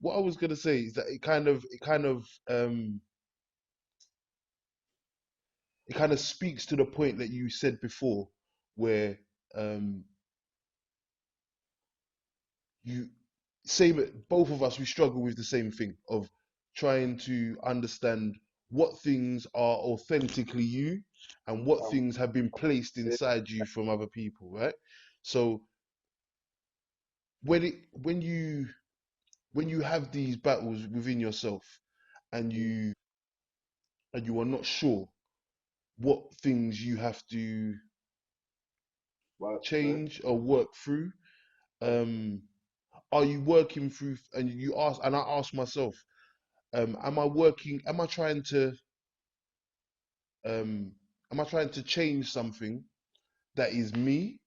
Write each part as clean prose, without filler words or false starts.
What I was gonna say is that it kind of speaks to the point that you said before, where um, you same both of us we struggle with the same thing of trying to understand what things are authentically you and what Um, things have been placed inside you from other people, right? So when you have these battles within yourself and you are not sure what things you have to work through. change or work through, um are you working through, and I ask myself, am I trying to um change something that is me?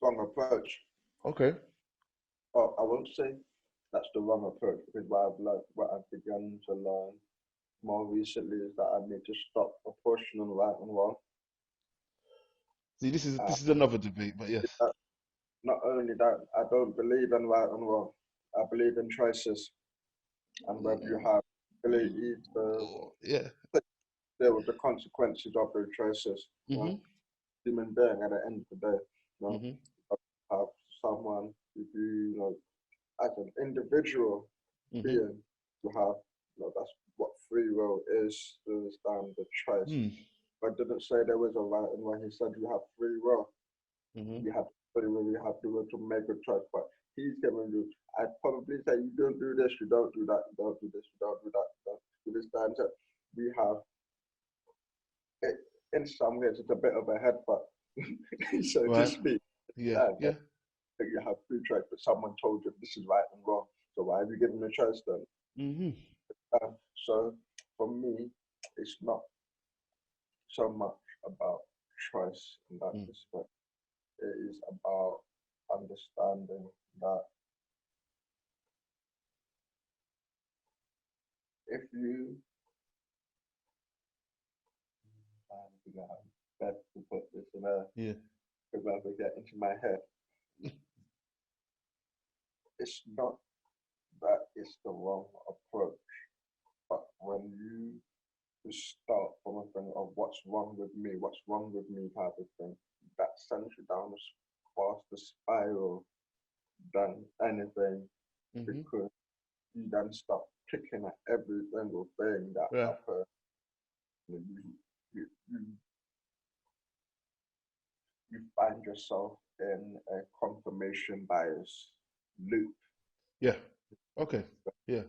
Wrong approach. Okay. Oh, I won't say that's the wrong approach because what I've begun to learn more recently is that I need to stop apportioning right and wrong. See, this is Uh, another debate, but yes. that, not only that, I don't believe in right and wrong. I believe in choices and whether you have ability to Oh, yeah. deal with the consequences of those choices. You know, Mhm. human being at the end of the day, you know, Mhm. have someone if you, you know, as an individual Mhm. being, you have, you know, that's what free will is, to understand the choice. Hmm. But didn't say there was a right and wrong. He said you have free will. Mhm. You have free will. You have the will to make a choice. But he's giving you. I'd probably say you don't do this. You don't do that. You don't do this. You don't do that. You don't do this. That. So we have it, in some ways it's a bit of a headbutt, so to Right. speak. Yeah. And Yeah. you have free choice, but someone told you this is right and wrong. So why have you given a choice then? Mhm. So for me, it's not so much about choice in that Mm. respect. It is about understanding that if you, I'm gonna have best to put this in a, Yeah. if I ever get into my head, it's not that it's the wrong approach, but when you start from a thing of what's wrong with me type of thing, that sends you down a faster spiral than anything Mhm. because you then start picking at every single thing that Yeah. that person you, you you find yourself in a confirmation bias loop, Yeah. Okay. Yeah.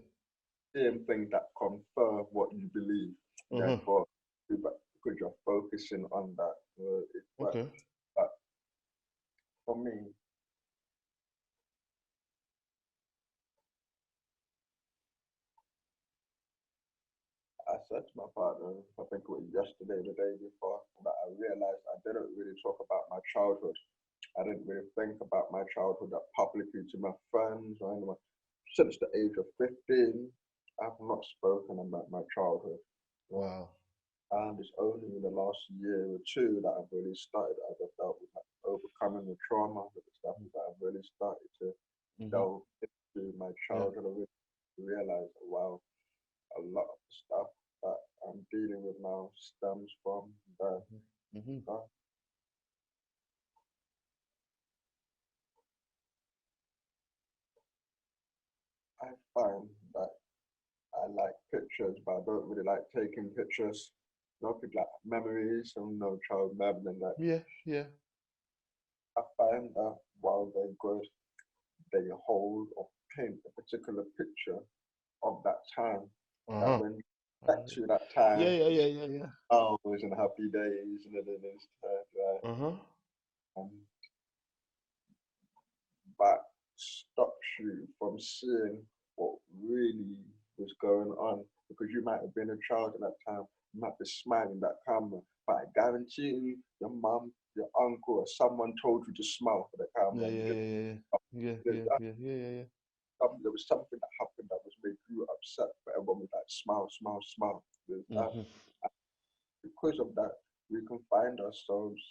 seeing things that confirm what you believe. Uh-huh. Therefore, because you're focusing on that, it works. Okay. But for me, I said to my partner, I think it was yesterday, the day before, that I realized I didn't really talk about my childhood. I didn't really think about my childhood that publicly to my friends or anyone. Since the age of 15, I've not spoken about my childhood. You know? Wow. And it's only in the last year or two that I've really started, as I felt with like, overcoming the trauma with the stuff, that I've really started to Mhm. delve into my Yeah. childhood. I really realized, wow, a lot of the stuff that I'm dealing with now stems from the Mhm. uh, I find that I like pictures, but I don't really like taking pictures. Not like memories and no child memory and that. Yeah. Yeah. I find that while they're good, they hold or paint a particular picture of that time. That Uh-huh. when you back to that time, Yeah. Yeah. Yeah. Yeah. Yeah. hours and happy days and then stuff, right? Uh-huh. And that stops you from seeing what really was going on because you might have been a child at that time, you might be smiling at that camera, but I guarantee you, your mum, your uncle, or someone told you to smile for the Yeah. camera. Yeah. And Yeah. Yeah. Yeah. Yeah. Yeah. Yeah. Yeah. Yeah. there was something that happened that was making you upset, but everyone was like, smile, smile, smile. Mhm. Because of that, we can find ourselves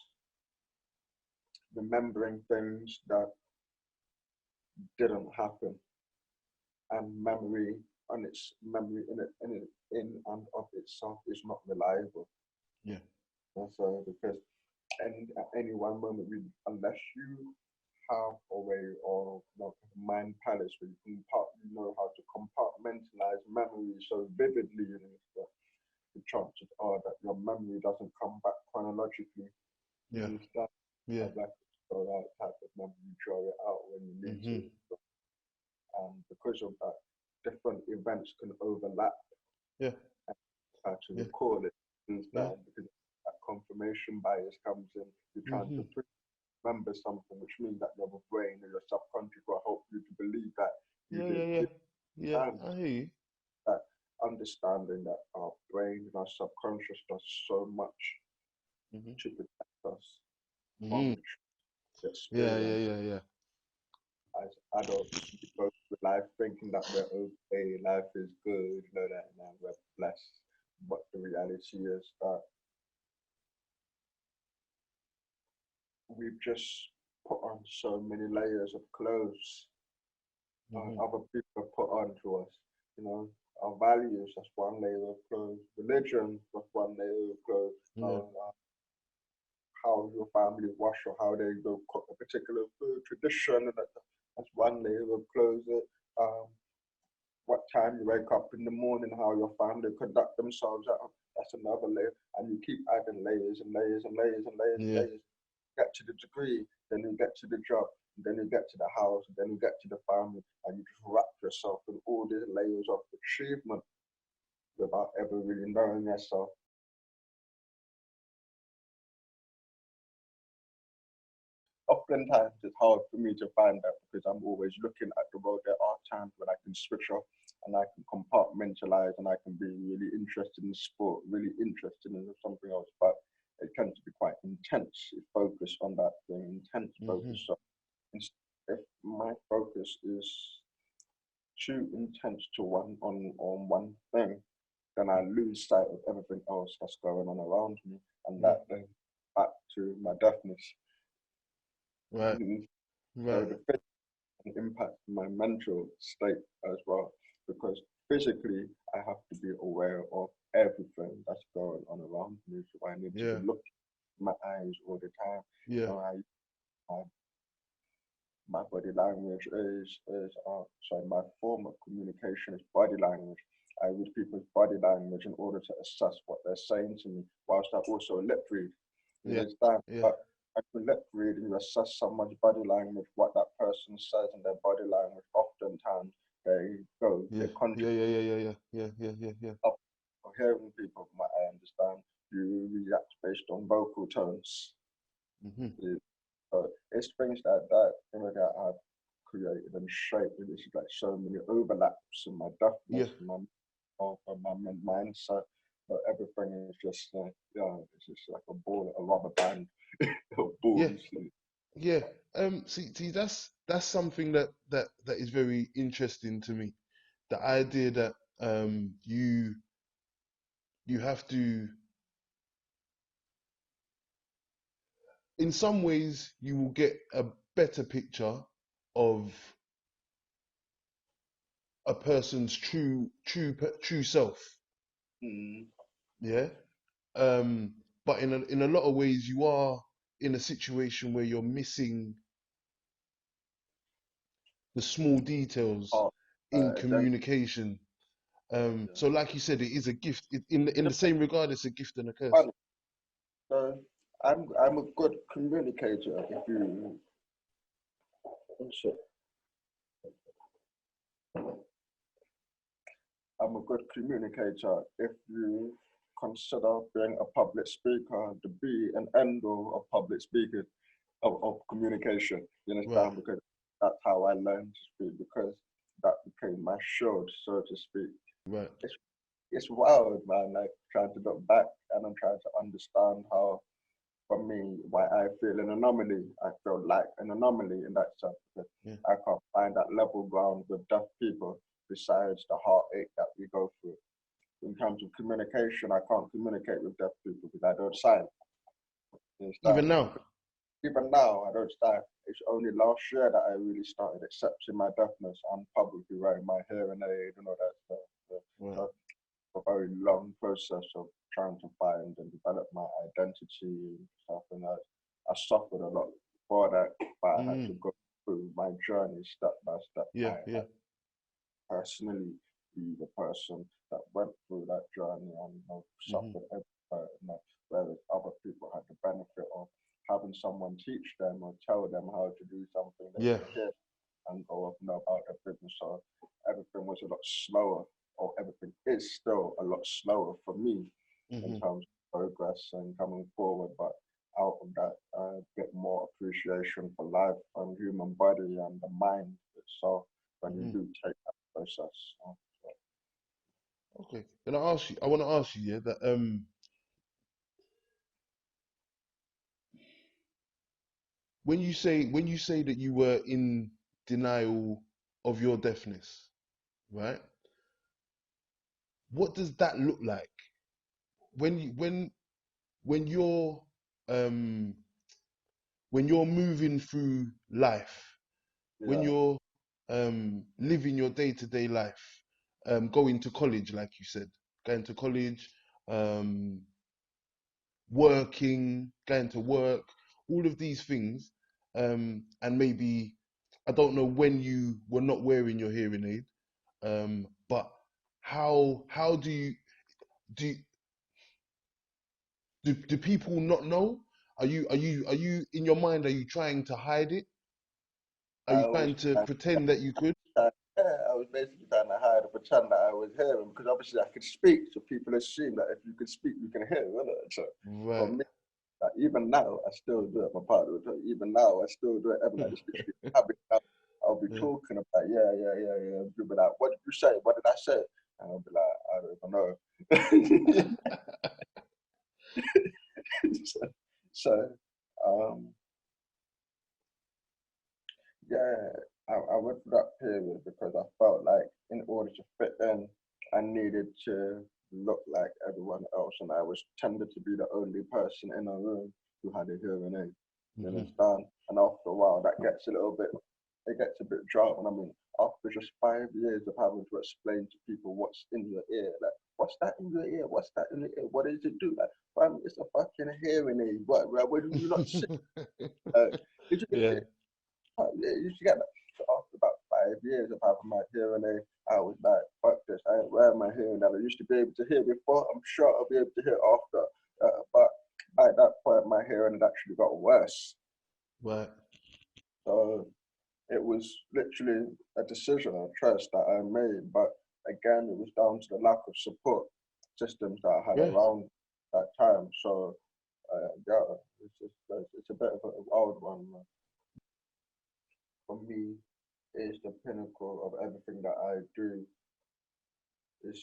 remembering things that didn't happen. and memory on its memory in and of itself is not reliable. Yeah. And so because at any one moment, unless you have a way of mind palace where you know how to compartmentalize memory so vividly, the chances are that your memory doesn't come back chronologically. Yeah. You understand? Yeah. Like that type of memory, you draw it out when you need to. And because of that, different events can overlap. Yeah. And how to recall it. Understand? Because that confirmation bias comes in. You're trying to remember something, which means that your brain or your subconscious will help you to believe that you did. Yeah. I hear you. That understanding that our brain and our subconscious does so much to protect us from the experience. Yeah. As adults, we go through life thinking that we're okay, life is good, that we're blessed. But the reality is that we've just put on so many layers of clothes other people have put on to us. Our values, that's one layer of clothes. Religion, that's one layer of clothes. How your family wash or how they go cook a particular food, tradition, and that's one layer of clothes. What time you wake up in the morning, how your family conduct themselves, that's another layer. And you keep adding layers and layers and layers and layers and layers. Get to the degree, then you get to the job, then you get to the house, then you get to the family, and you just wrap yourself in all these layers of achievement without ever really knowing yourself. Oftentimes it's hard for me to find that because I'm always looking at the world. There are times when I can switch off and I can compartmentalize and I can be really interested in sport, really interested in something else, but it tends to be quite intense focus on that thing, intense focus. So if my focus is too intense to on one thing, then I lose sight of everything else that's going on around me, and that then back to my deafness. Right. So the physical impact my mental state as well, because physically I have to be aware of everything that's going on around me. So I need to look at my eyes all the time. My body language is my form of communication is body language. I read people's body language in order to assess what they're saying to me, whilst I also lip read. You understand? But I can lip read and you assess someone's body language, what that person says in their body language. Oftentimes they go, they contribute. Hearing people, from what I understand, you react based on vocal tones. So it's things like that that I've created and shaped. It's like so many overlaps in my deafness, my mindset. But everything is just it's just like a ball, a rubber band, a ball. See, that's something that is very interesting to me. The idea that you have to, in some ways, you will get a better picture of a person's true self. But in a lot of ways, you are in a situation where you're missing the small details in communication. So like you said, it is a gift. In the same regard, it's a gift and a curse. So I'm a good communicator if you I'm a good communicator if you consider being a public speaker to be an end all of public speaking, of communication. You understand? Because that's how I learned to speak, because that became my shield, so to speak. Right. It's wild, man, like trying to look back and I'm trying to understand how, for me, why I feel an anomaly. I feel like an anomaly in that sense, because I can't find that level ground with deaf people besides the heartache that we go through. In terms of communication, I can't communicate with deaf people because I don't sign. Even now? even now, I don't start. It's only last year that I really started accepting my deafness and publicly wearing my hearing aid. You know, Right. that's a very long process of trying to find and develop my identity and stuff. And I suffered a lot for that, but I had to go through my journey step by step. Yeah, I yeah. personally be the person that went through that journey and suffered every whereas other people had the benefit of having someone teach them or tell them how to do something they Yeah. could hear and go up and know about their business. So everything was a lot slower, or everything is still a lot slower for me in terms of progress and coming forward. But out of that, a bit more appreciation for life and human body and the mind itself when you do take that process. Okay. Then I want to ask you, yeah, that when you say that you were in denial of your deafness, right? What does that look like when when you're um when you're moving through life, when Yeah, you're living your day-to-day life, going to college, like you said, going to college, um, working, going to work, all of these things, and maybe I don't know when you were not wearing your hearing aid, but how do do people not know? Are you in your mind? Are you trying to hide it? Are I you was trying to trying, pretend that you could? yeah, I was basically trying to hide and pretend that I was hearing because obviously I could speak, so people assume that if you can speak, you can hear. Isn't it? So for Right. me, like, even now, I still do it. My partner would tell you, even now, I still do it. Like, it's literally a habit now. I'll be Yeah. talking about, yeah. You'll be like, what did you say? What did I say? And I'll be like, I don't even know. so, so, um, yeah, I went through that period because I felt like in order to fit in, I needed to look like everyone else, and I was tended to be the only person in a room who had a hearing aid. You understand? And after a while, that gets a little bit, it gets a bit dry. And I mean, after just 5 years of having to explain to people what's in your ear, like, what's that in your ear? What's that in your ear? What does it do? Like, fam, it's a fucking hearing aid. What do you not see? Did you get Yeah. it? Yeah, you should get that. So after about 5 years of having my hearing aid, I was like, fuck this, I ain't wearing my hearing aid. I used to be able to hear before, I'm sure I'll be able to hear after. But at that point, my hearing had actually got worse. Right. So it was literally a decision, a choice that I made. But again, it was down to the lack of support systems that I had Yeah. around that time. So yeah, it's a bit of an old one, man. For me, is the pinnacle of everything that I do is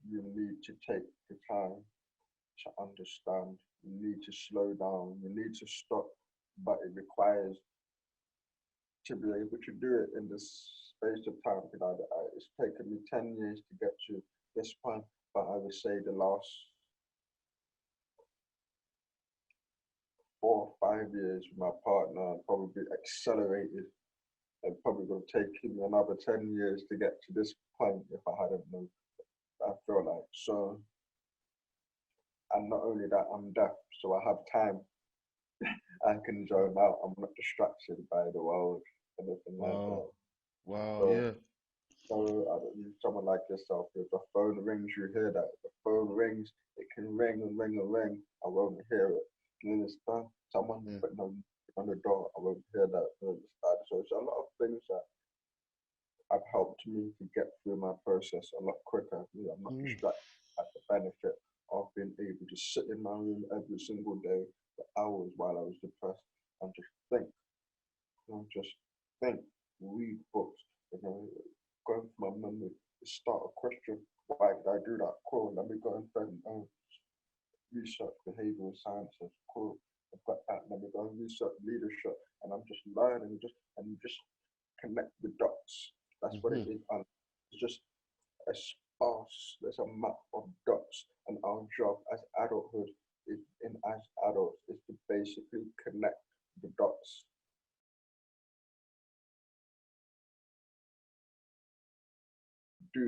you need to take the time to understand. You need to slow down. You need to stop. But it requires to be able to do it in this space of time. Because it's taken me 10 years to get to this point. But I would say the last 4 or 5 years with my partner probably accelerated. It probably would have taken me another 10 years to get to this point if I hadn't known. I feel like so, and not only that, I'm deaf, so I have time. I can zone out. I'm not distracted by the world, anything like that. Wow. Wow. So, Yeah. someone like yourself, if the phone rings, you hear that. If the phone rings, it can ring and ring and ring. I won't hear it. You understand? Someone Yeah. putting on the door, I won't hear that. You understand? So it's a lot of things that have helped me to get through my process a lot quicker. I'm not distracted at the benefit of being able to sit in my room every single day for hours while I was depressed and just think, just think, read books, go into my memory, start a question. Why did I do that? Cool, let me go and find research behavioral sciences. Cool, I've got that. Let me go and research leadership, and I'm just learning, just connect the dots. That's what it is. And it's just a sparse, there's a map of dots. And our job as adulthood is as adults is to basically connect the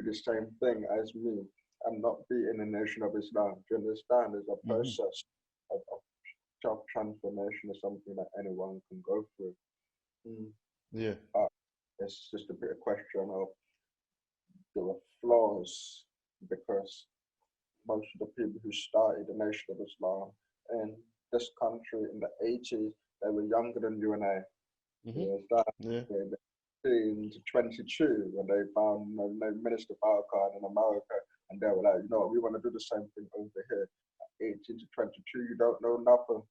do the same thing as me and not be in the nation of Islam. Do you understand? There's a process of self-transformation is something that anyone can go through. Yeah. It's just a bit of question of there were flaws because most of the people who started the Nation of Islam in this country in the 80s, they were younger than you and I. Yeah. In 22 when they found no Minister Power card in America, and they were like, you know what, we want to do the same thing over here. At 18 to 22, you don't know nothing.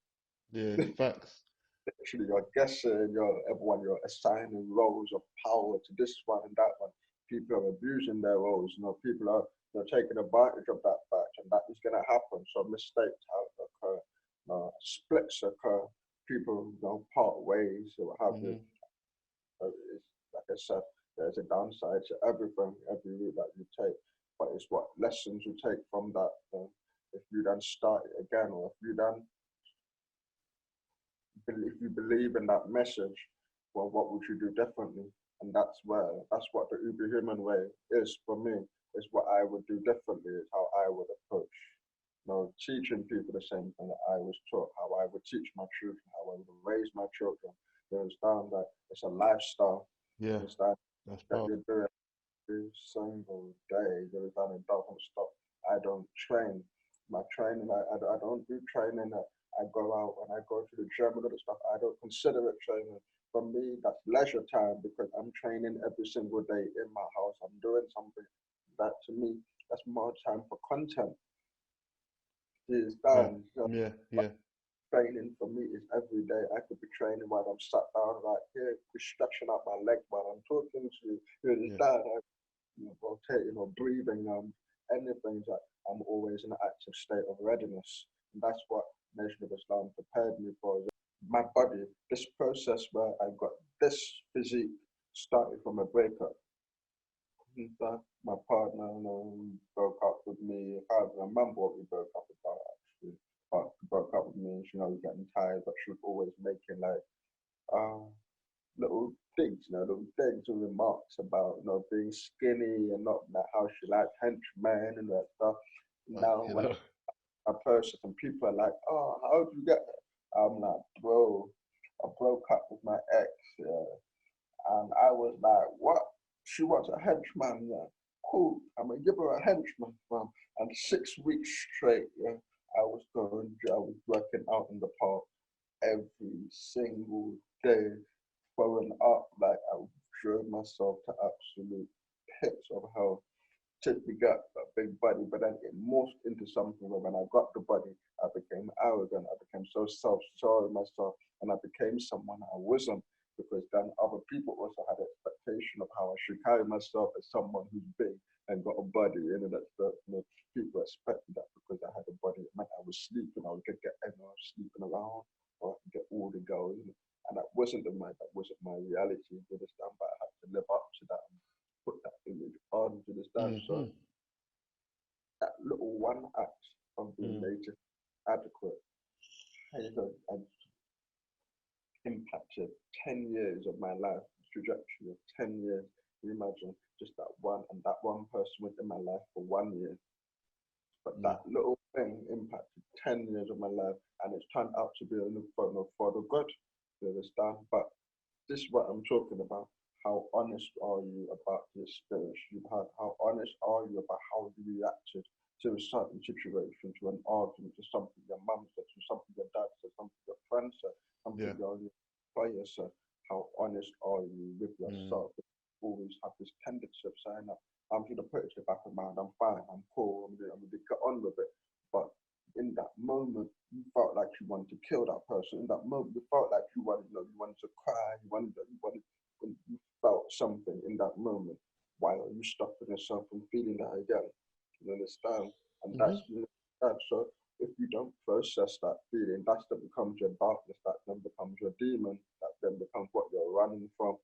Yeah, facts. Literally, you're guessing, you're assigning roles of power to this one and that one. People are abusing their roles. People are taking advantage of that fact, and that is going to happen. So mistakes have occur, splits occur. People part ways or what have you. So it's, like I said, there's a downside to everything, every route that you take. But it's what lessons you take from that. If you then start it again, or if you believe in that message, well, what would you do differently? And that's what the UBERHUMAN way is for me. Is what I would do differently. Is how I would approach. Teaching people the same thing that I was taught. How I would teach my children. How I would raise my children. You understand that it's a lifestyle. Yeah. You understand That's that you're doing every single day. You understand it doesn't stop. I don't train. My training, I don't do training. I go out and I go to the gym and other stuff. I don't consider it training. For me, that's leisure time because I'm training every single day in my house. I'm doing something that to me, that's more time for content. Is done. Yeah. Training for me is every day. I could be training while I'm sat down right here, be stretching out my legs while I'm talking to you. You understand? I'm rotating or breathing, anything that I'm always in an active state of readiness. And that's what Nation of Islam prepared me for. My body, this process where I got this physique started from a breakup. My partner broke up with me. I can't remember what we broke up about actually. But she broke up with me. She was getting tired, but she was always making like little things, little things and remarks about being skinny and not like how she liked henchmen and that stuff. Now when I process and people are like, oh, how did you get that? I'm like, bro, I broke up with my ex, and I was like, what? She wants a henchman, yeah. Cool, I'm gonna give her a henchman, fam. And 6 weeks straight, I was working out in the park every single day, throwing up like I drove myself to absolute pits of hell to get a big body, but then it morphed into something where when I got the body, I became arrogant, I became so self-sure of myself, and I became someone I wasn't, because then other people also had an expectation of how I should carry myself as someone who's big and got a body, people expected that because I had a body, it meant I was sleeping, I would get everyone sleeping around, or I could get all the girls, and that wasn't my reality, you understand, but I had to live up to that and put that image on, to understand. So that little one act of being native adequate has impacted 10 years of my life, trajectory of 10 years. Can you imagine just that one, and that one person was in my life for 1 year. But that little thing impacted 10 years of my life, and it's turned out to be for the good, you understand? But this is what I'm talking about. How honest are you about the experience you've had? How honest are you about how you reacted to a certain situation, to an argument, to something your mum said, to something your dad said, something your friend said, something your employer said? How honest are you with yourself? Always have this tendency of saying that I'm going to put it to the back of my mind, I'm fine, I'm cool, I'm going to get on with it. But in that moment, you felt like you wanted to kill that person. In that moment, you felt like you wanted to cry, you felt something in that moment. Why are you stopping yourself from feeling that again? You understand? And that's so if you don't process that feeling, that becomes your darkness, that then becomes your demon, that then becomes what you're running from,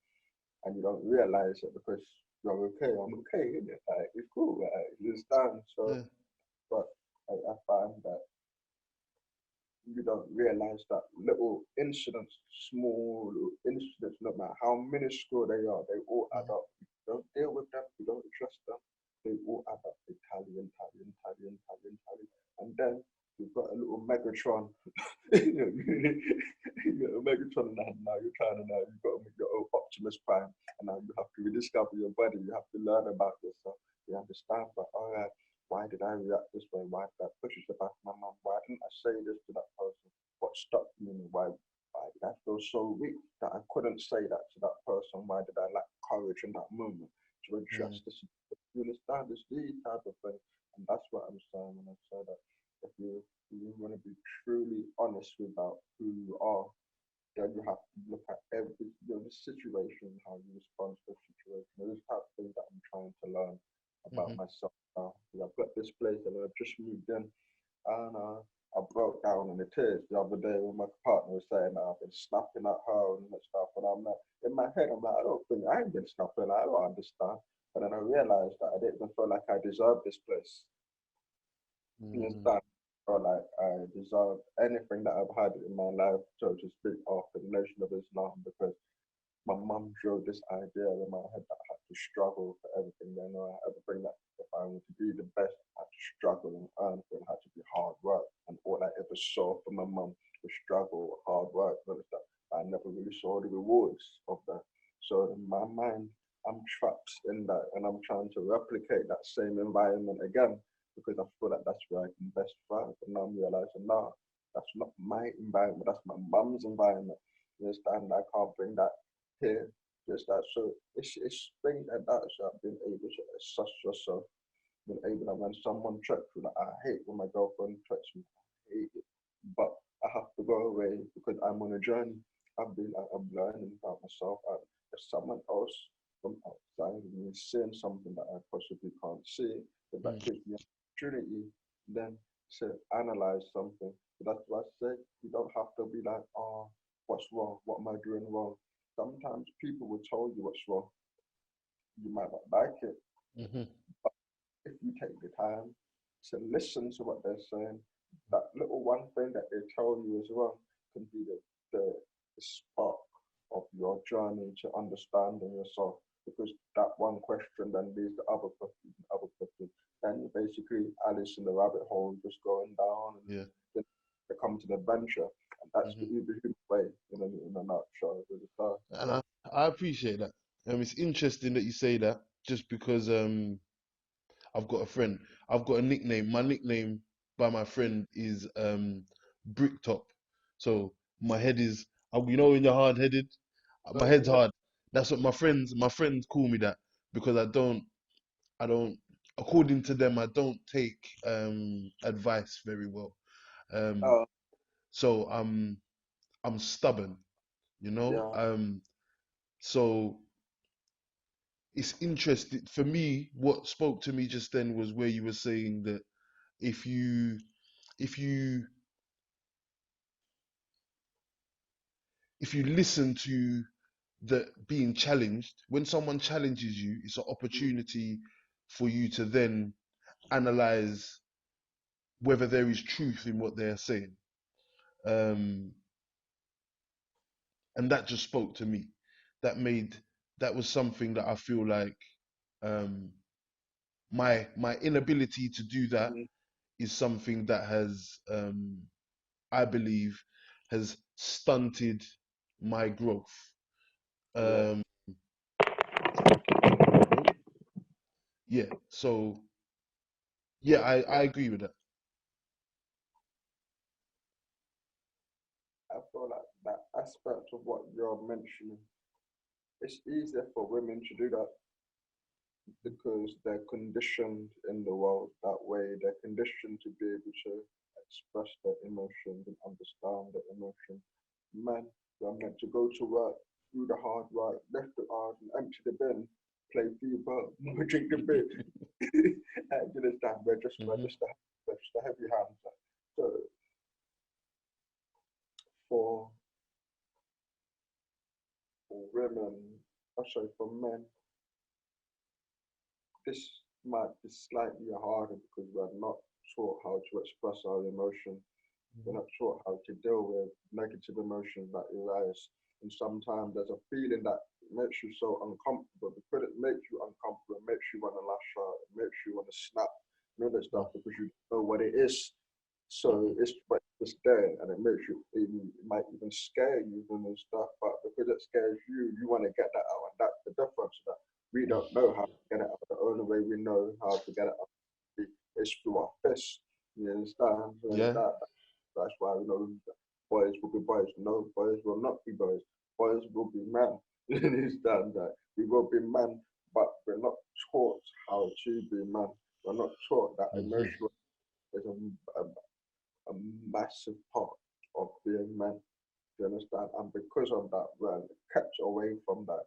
and you don't realize it because you're okay, I'm okay, isn't it? Like, it's cool, right? You understand? So, but I find that you don't realize that little incidents, small little incidents, no matter how minuscule they are, they all add up. You don't deal with them, you don't address them, they all add up. Italian, Italian, Italian, Italian, Italian. And then you've got a little Megatron. You got a Megatron in the hand now. You're trying to now, you've got to make your own Optimus Prime. And now you have to rediscover your body. You have to learn about yourself. You understand, but all right, why did I react this way? Why did I push it back my mom? Why didn't I say this to that person? What stopped me? Why did I feel so weak that I couldn't say that to that person? Why did I lack courage in that moment to address this? You understand, it's these type of things. And that's what I'm saying when I say that if you want to be truly honest about who you are, then you have to look at every the situation, how you respond to the situation. There's type of things that I'm trying to learn about myself now. I've got this place and I've just moved in, and I broke down in the tears the other day when my partner was saying I've been snapping at her and that stuff. And I'm like, in my head, I'm like, I ain't been snapping. I don't understand. But then I realized that I didn't even feel like I deserved this place. You understand? Or like I deserve anything that I've had in my life, so to speak, after the Nation of Islam, because my mum drove this idea in my head that I had to struggle for everything. You know, everything that if I wanted to be the best, I had to struggle and earn for it. It had to be hard work. And all I ever saw from my mum was struggle, hard work, and stuff. I never really saw the rewards of that. So in my mind, I'm trapped in that, and I'm trying to replicate that same environment again because I feel like that's where I can best thrive. And now I'm realizing, no, that's not my environment. That's my mum's environment. You understand? I can't bring that here, just that. So it's things like that. So I've been able to assess yourself, been able to when someone checks you, like I hate when my girlfriend checks me, I hate it. But I have to go away because I'm on a journey. I'm learning about myself. If someone else from outside of me seeing something that I possibly can't see, if that gives me an opportunity, then to analyze something. So that's why I say you don't have to be like, oh, what's wrong? What am I doing wrong? Sometimes people will tell you what's wrong. You might not like it. But if you take the time to listen to what they're saying, that little one thing that they tell you is wrong can be the spark of your journey to understanding yourself. Because that one question then leads to other questions, other questions. And basically, Alice in the rabbit hole just going down and then becomes an adventure. And that's the UBERHUMAN way in a nutshell. And I appreciate that. It's interesting that you say that, just because I've got a friend. I've got a nickname. My nickname by my friend is Bricktop. So my head is, you know, when you're hard headed, my head's hard. That's what my friends call me that, because I don't, according to them, I don't take advice very well. Um, Oh, so I'm stubborn, you know. yeah. So it's interesting for me. What spoke to me just then was where you were saying that if you if you if you listen to the being challenged, when someone challenges you, it's an opportunity for you to then analyze whether there is truth in what they're saying. Um, and that just spoke to me. That made that was something that I feel like um, my inability to do that Mm, is something that has I believe has stunted my growth. yeah. Um, yeah, so yeah, I Yeah. agree with that. I feel like that aspect of what you're mentioning, it's easier for women to do that because they're conditioned in the world that way. They're conditioned to be able to express their emotions and understand their emotions. Men, they're meant to go to work, do the hard work, lift the hard, and empty the bin, play FIFA, drink the beer. And you understand, Hmm. we're just the heavy hands. So for, for women, sorry, for men, this might be slightly harder because we're not taught how to express our emotion. We're not taught how to deal with negative emotions that arise. And sometimes there's a feeling that makes you so uncomfortable. Because it makes you uncomfortable, it makes you want to lash out, it makes you want to snap, and all that stuff, because you know what it is. So it's there, and it makes you even, it might even scare you and stuff. But because it scares you, you want to get that out, and that's the difference. That we don't know how to get it out. The only way we know how to get it out is through our fists. You understand? So Yeah. that's why we know boys will be boys. No, boys will not be boys. Boys will be men. You understand that? We will be men, but we're not taught how to be men. We're not taught that emotional is a massive part of being men. You understand? And because of that, we're kept away from that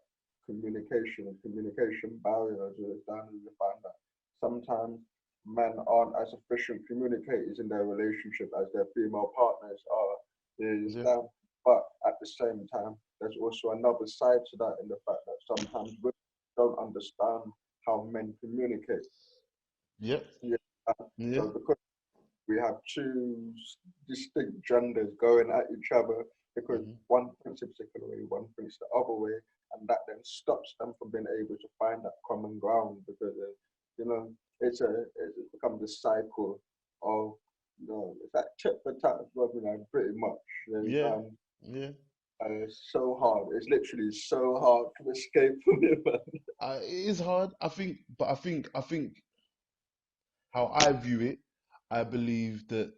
communication and communication barriers. You understand? You find that sometimes men aren't as efficient communicators in their relationship as their female partners are. You understand? But at the same time, there's also another side to that in the fact that sometimes women don't understand how men communicate. Yep. Yeah. Yeah. So because we have two distinct genders going at each other, because one thinks a particular way, one thinks the other way, and that then stops them from being able to find that common ground, because you know it becomes a cycle of, you know, it's like tit for tat, you know, pretty much. Yeah. Yeah. And it's so hard. It's literally so hard to escape from it, man. It is hard. I think, but I think how I view it, I believe that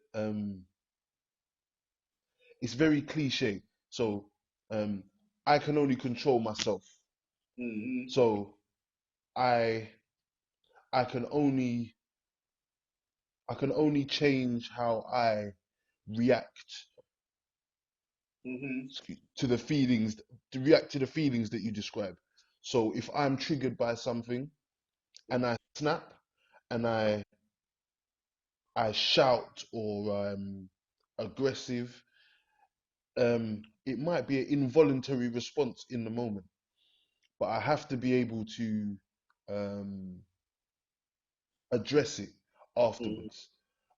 it's very cliche. So um, I can only control myself. So I I can only change how I react to the feelings that you describe. So if I'm triggered by something and I snap and I shout or I'm aggressive, it might be an involuntary response in the moment, but I have to be able to um, address it afterwards.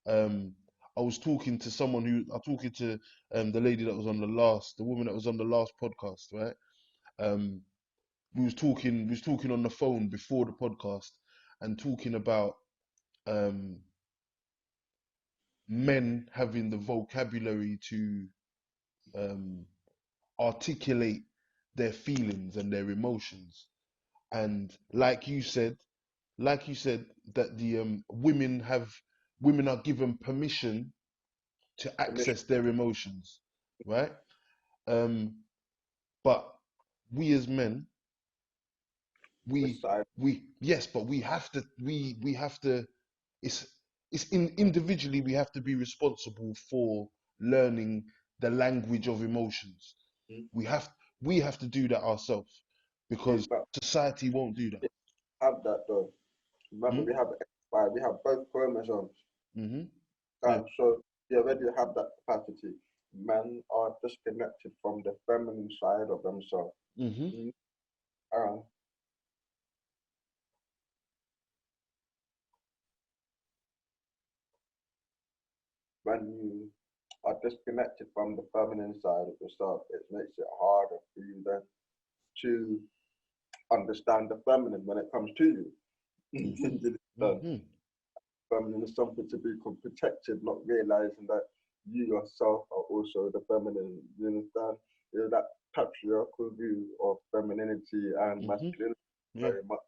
Um, I was talking to the lady that was on the woman that was on the last podcast, right? Um, we was talking on the phone before the podcast and talking about um, men having the vocabulary to um, articulate their feelings and their emotions. And like you said, that the women are given permission to access their emotions, right? Um, but we as men, we yes, but we have to. It's individually we have to be responsible for learning the language of emotions. We have we have to do that ourselves because But society won't do that. have that though. Remember, Mm? we have XY, we have both chromosomes. Mm-hmm. Yeah. So you already have that capacity. Men are disconnected from the feminine side of themselves. Mm-hmm. Uh, when you are disconnected from the feminine side of yourself, it makes it harder for you then to understand the feminine when it comes to you. Mm-hmm. Feminine is something to be protected, not realizing that you yourself are also the feminine. You understand? You know, that patriarchal view of femininity and Mm-hmm. masculinity Yeah. very much.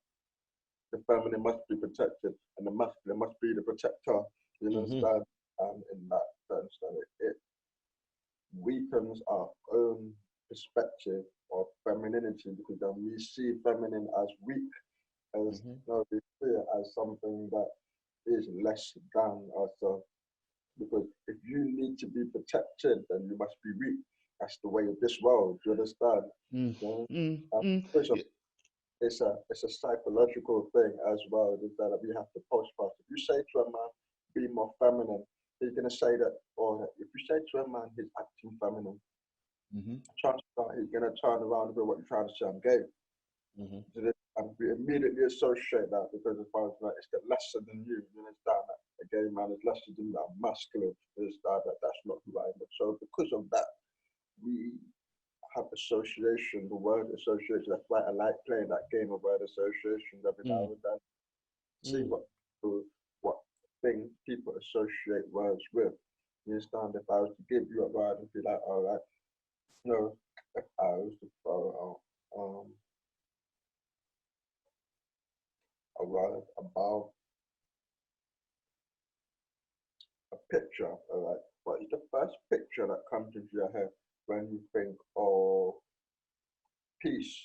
The feminine must be protected and the masculine must be the protector. You Mm-hmm. understand? And in that sense, that it weakens our own perspective of femininity, because then we see feminine as weak, as Mm-hmm. no, we see it as something that is less than ourselves. Because if you need to be protected, then you must be weak. That's the way of this world. You understand? Mm, You know? mm, And mm. Yeah. it's a psychological thing as well. Is that we have to postpone. If you say to a man, "Be more feminine," he's gonna say that. Or if you say to a man, "He's acting feminine," Mm-hmm. chances are he's gonna turn around and go, "What you trying to say? I'm gay." Mm-hmm. And we immediately associate that, because as far as like, it's the lesser than you. You understand that? a gay man is less to do that masculine, is that's not who I am. So because of that, we have association, the word association. That's why I like playing that game of word associations every now Mm. and then. See Mm. what thing people associate words with. You understand? If I was to give you a word and be like, all right, no, if I was to throw out a word about a picture, all right, what is the first picture that comes into your head when you think of peace,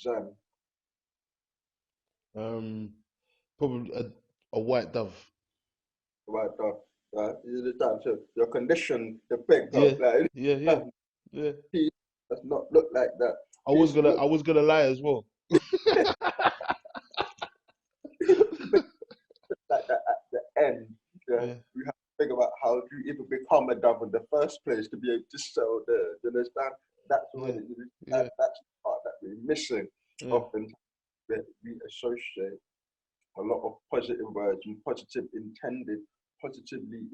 zen? Probably a white dove. Right, you understand? So you're conditioned to think of Yeah, like yeah, yeah, yeah. peace does not look like that. I was Peace gonna, looks I was gonna lie as well. like that at the end. Yeah, Yeah, we have to think about how to even become a dove in the first place to be able to sell the. You understand? That's what yeah, it is. yeah, That's the part that we're missing. yeah. Often we associate a lot of positive words and positively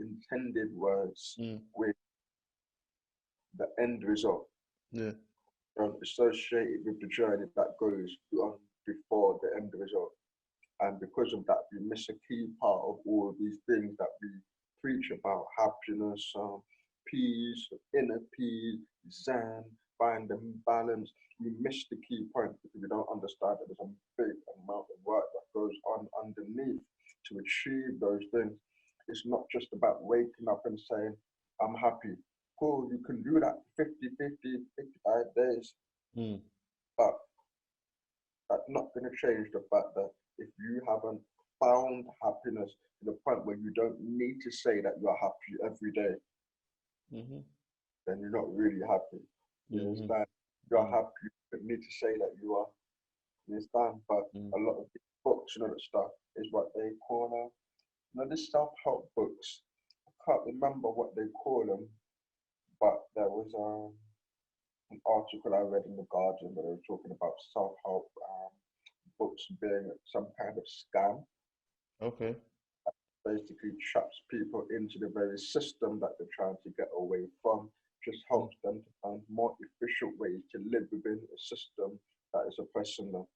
intended words Mm. with the end result. Yeah. Associated with the journey that goes on before the end result. And because of that, we miss a key part of all of these things that we preach about: happiness, peace, inner peace, zen, finding balance. We miss the key point because we don't understand that there's a big amount of work that goes on underneath to achieve those things. It's not just about waking up and saying, I'm happy. Cool, you can do that 50, 50, 55 days, Mm. but that's not going to change the fact that if you haven't found happiness to the point where you don't need to say that you're happy every day, Mhm. then you're not really happy. You Mhm. understand? You're Mm. happy, you don't need to say that you are. You understand? But Mm. a lot of these books and other stuff is what they call the self-help books. I can't remember what they call them, but there was an article I read in the Guardian where they were talking about self-help books being some kind of scam. Okay. Basically traps people into the very system that they're trying to get away from, just Mm. helps them to find more efficient ways to live within a system that is oppressing them,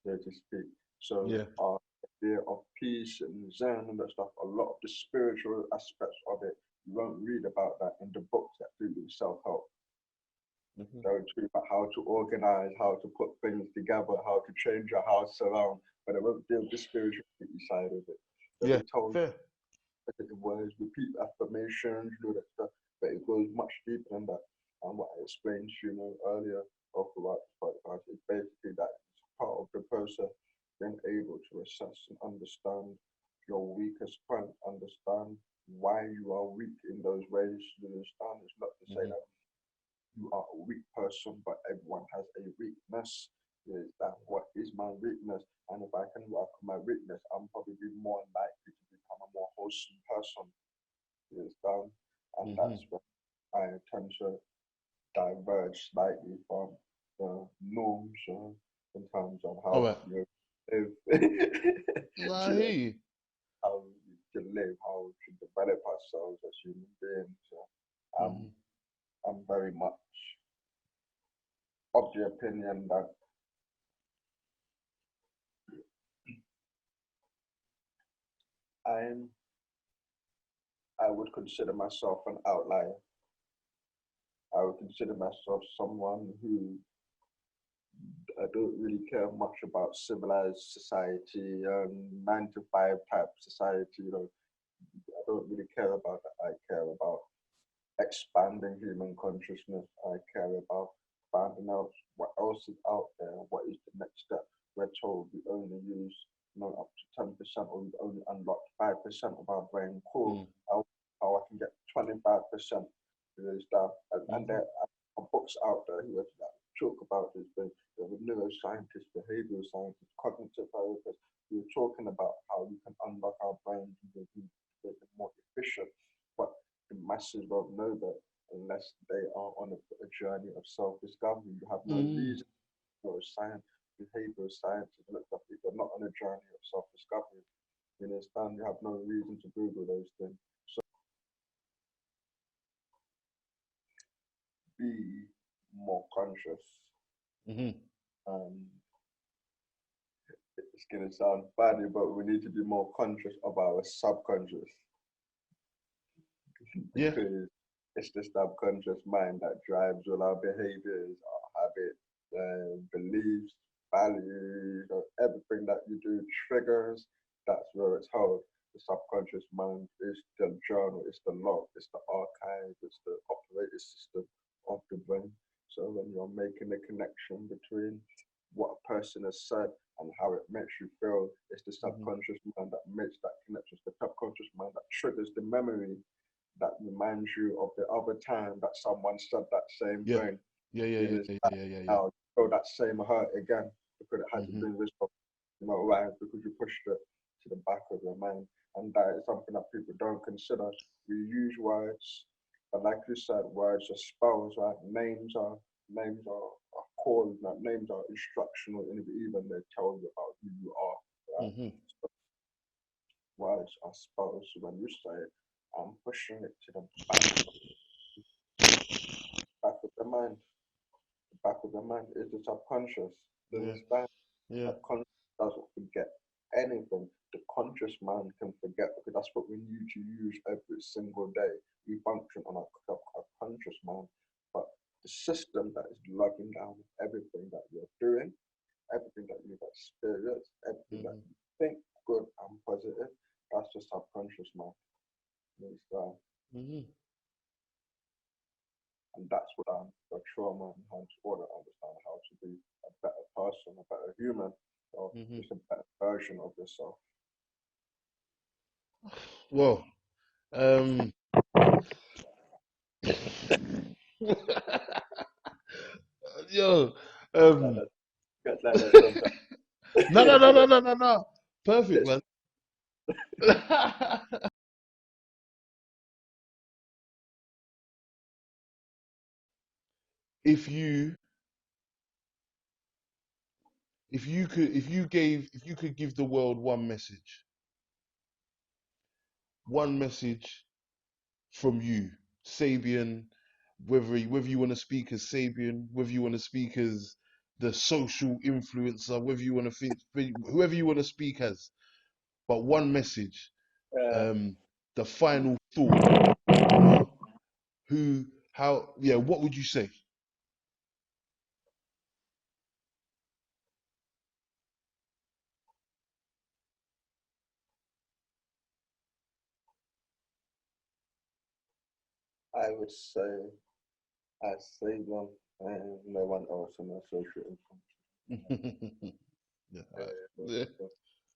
so to speak. So Yeah. our idea of peace and zen and that stuff, a lot of the spiritual aspects of it, you won't read about that in the books that do with self-help. Mhm. They'll talk about how to organize, how to put things together, how to change your house around, but they won't deal with the spirituality side of it. They'll Yeah. be told Fair. positive words, repeat affirmations, that stuff, but it goes much deeper than that. And what I explained to you earlier of the right podcast is basically that it's part of the process, being able to assess and understand your weakest point, understand why you are weak in those ways. You understand? It's not to say Mhm. that you are a weak person, but everyone has a weakness. Is that what is my weakness? And if I can work on my weakness, I'm probably more likely to become a more wholesome person. Is that, and Mhm. that's where I tend to diverge slightly from the norms in terms of All how right. you live, Nah, I you hear know, you. how we can live, how we can develop ourselves as human beings. I'm, Mhm. I'm very much of the opinion that I'm I would consider myself an outlier. I would consider myself someone who I don't really care much about civilized society, 9 to 5 type society. I don't really care about that. I care about expanding human consciousness. I care about finding out what else is out there. What is the next step? We're told we only use up to 10%, or we only unlock 5% of our brain. Cool. Mm. How I can get 25% to this stuff. And Mhm. there are books out there who talk about this. There were neuroscientists, behavioral scientists, cognitive therapists who were talking about how we can unlock our brains and make them more efficient. But the masses won't know that unless they are on a journey of self-discovery. You have no Mm. reason for science, behavioral science, if they're not on a journey of self-discovery. You understand? You have no reason to Google those things. So be more conscious. Mm-hmm. It's gonna sound funny, but we need to be more conscious of our subconscious Yeah. because it's the subconscious mind that drives all our behaviors, our habits, beliefs, values, or everything that you do triggers. That's where it's held. The subconscious mind is the journal, it's the log, it's the archive, it's the operating system of the brain. So when you're making a connection between what a person has said and how it makes you feel, it's the subconscious mind that makes that connection. It's the subconscious mind that triggers the memory that reminds you of the other time that someone said that same Yeah. thing. Yeah. Yeah. You Yeah. know, Yeah. Yeah. Yeah. Yeah. now you feel that same hurt again because it had to Mm-hmm. bring this up, why? Because you pushed it to the back of your mind. And that is something that people don't consider. We use words, but like you said, words are spells, right? Names are called, names are instructional, and even they tell you about who you are, right? Mm-hmm. So words are spells. So when you say it, I'm pushing it to the back of the mind. The back of the mind is the subconscious. You Yeah. understand? Yeah. Subconscious doesn't forget anything. The conscious mind can forget because that's what we need to use every single day. We function on our conscious mind, but the system that is logging down everything that you're doing, everything that you've experienced, everything that Mm-hmm. you think good and positive, that's the subconscious mind. You understand? Mm-hmm. And that's what the trauma enhanced order understand how to be a better person, a better human, or Mm-hmm. just a better version of yourself. Well, um, yo, Like um, that, gets like that sometimes. no, no, no, no, no, no, no. Perfect, Let's, man. if you, if you could give the world one message from you, Sabian, whether you want to speak as Sabian, whether you want to speak as the social influencer, whether you want to think, whoever you want to speak as, but one message, uh, um, the final thought, you know, yeah, what would you say? I would say I say them and no one else in my social Yeah, influence. yeah.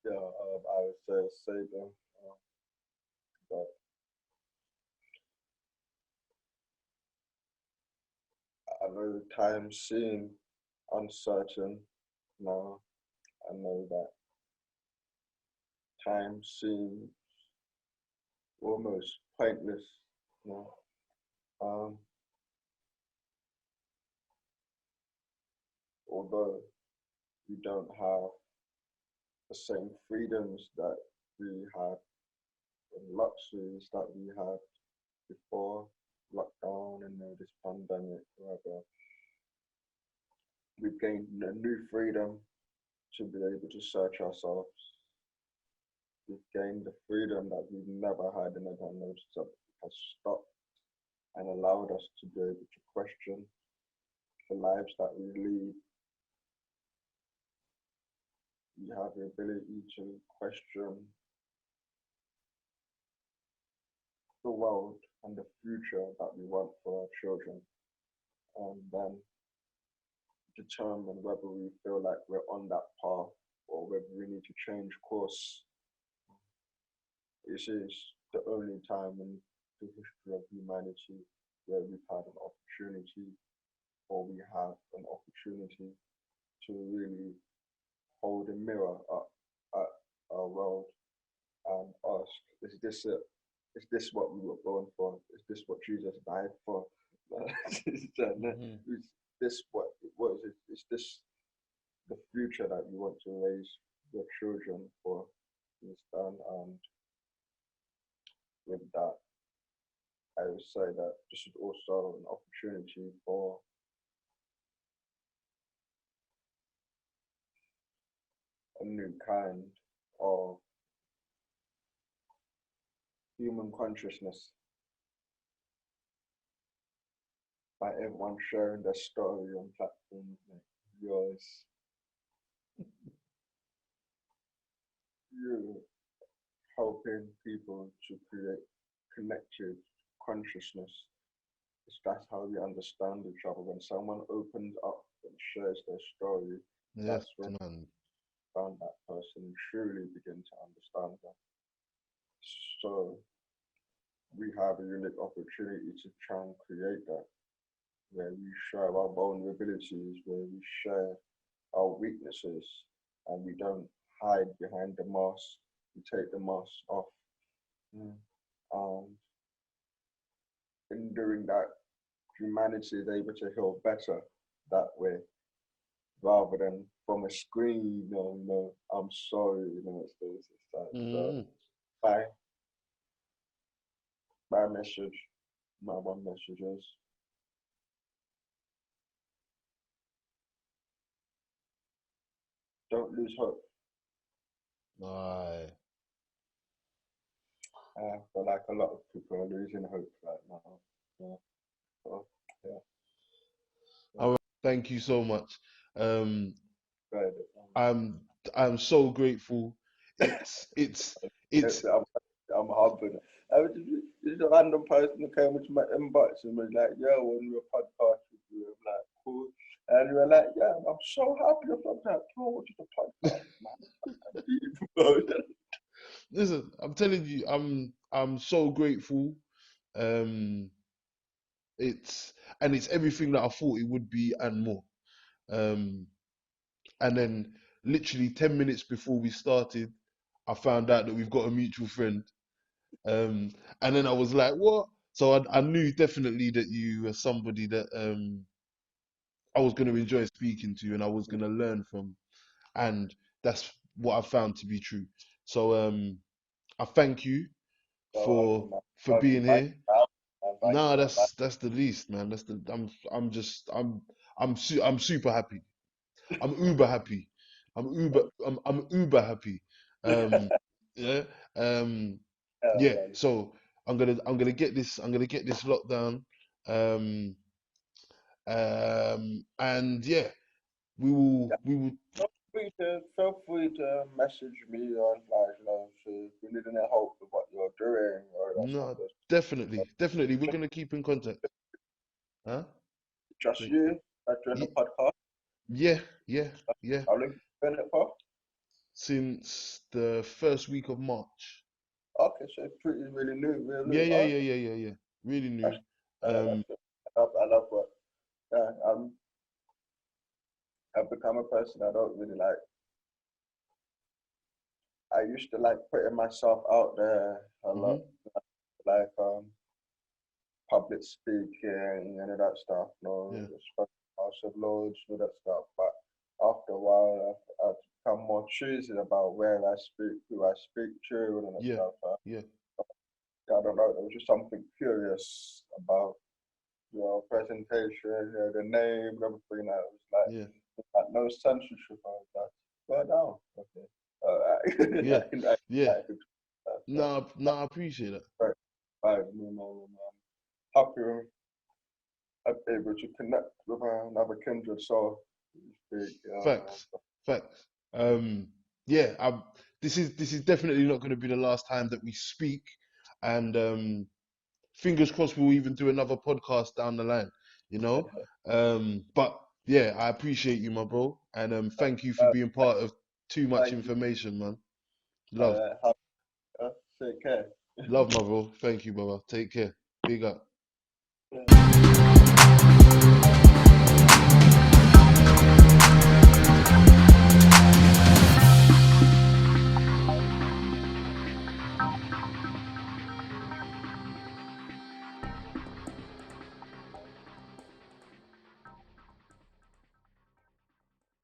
Yeah, I would say them, but I know time seems uncertain now. I know that time seems almost pointless now. Um, although we don't have the same freedoms that we had and luxuries that we had before lockdown and this pandemic, rather, we've gained a new freedom to be able to search ourselves. We've gained the freedom that we've never had in our lives that has stopped and allowed us to be able to question the lives that we lead. We have the ability to question the world and the future that we want for our children, and then determine whether we feel like we're on that path or whether we need to change course. This is the only time in the history of humanity where we've had an opportunity or we have an opportunity to really hold a mirror up at our world and ask, is this it? Is this what we were born for? Is this what Jesus died for? Is Mhm. this what is it? Is this the future that you want to raise your children for? understand? And with that, I would say that this is also an opportunity for a new kind of human consciousness by everyone sharing their story on platforms like yours. You helping people to create connected consciousness. That's how we understand each other. When someone opens up and shares their story, Yes, that's when man. that person truly begin to understand them. So we have a unique opportunity to try and create that, where we share our vulnerabilities, where we share our weaknesses, and we don't hide behind the mask. We take the mask off. And in doing that, humanity is able to heal better that way, rather than from a screen, I'm sorry, it's this, it's that. So my message, my one message is don't lose hope. Aye. I feel like a lot of people are losing hope right now. Yeah. So, yeah. All right. Thank you so much. Right. I'm so grateful. It's I'm humbling. I was just a random person who came into my inbox and was like, "Yo, on your podcast with you," I'm like, "Cool," and you were like, "Yeah, I'm so happy about that. Bro, what's the podcast, man?" listen, I'm telling you, I'm so grateful. It's everything that I thought it would be and more. Um, and then literally 10 minutes before we started, I found out that we've got a mutual friend. And then I was like, what? So I knew definitely that you were somebody that I was going to enjoy speaking to and I was going to learn from. And that's what I found to be true. So I thank you for being here. No, that's the least, man. That's the I'm super happy. I'm uber happy. I'm uber happy. Yeah. Yeah. So I'm gonna get this locked down. Um and yeah, we will Feel free to message me on so if you need any help with what you're doing or that stuff. no, definitely we're gonna keep in contact. Huh? Just Thank- you that doing the podcast. Yeah. How long you been it for? Since the first week of March. Okay, so it's pretty really new, Yeah, really. yeah, Oh, yeah, yeah, yeah, yeah. Really that's, new. that's good. I love what. Yeah, I've become a person I don't really like. I used to like putting myself out there a lot, like public speaking and all that stuff, Yeah. House of Lords, all that stuff. But after a while, I've become more choosy about where I speak, who I speak to, and all that Yeah. stuff. Yeah. I don't know, there was just something curious about your presentation, the name, and everything. I was Yeah. like no censorship. I was like, go down. Okay. Yeah. Yeah. I could, No, I appreciate that. right. Right. Happy I'm able to connect with another kindred soul. Facts. Facts. Yeah, this is definitely not going to be the last time that we speak, and fingers crossed we'll even do another podcast down the line, you know. But yeah, I appreciate you, my bro, and thank you for being part of too much Thank you. information, man. Love, Take care. love, my bro. Thank you, brother. Take care. Big up. Yeah.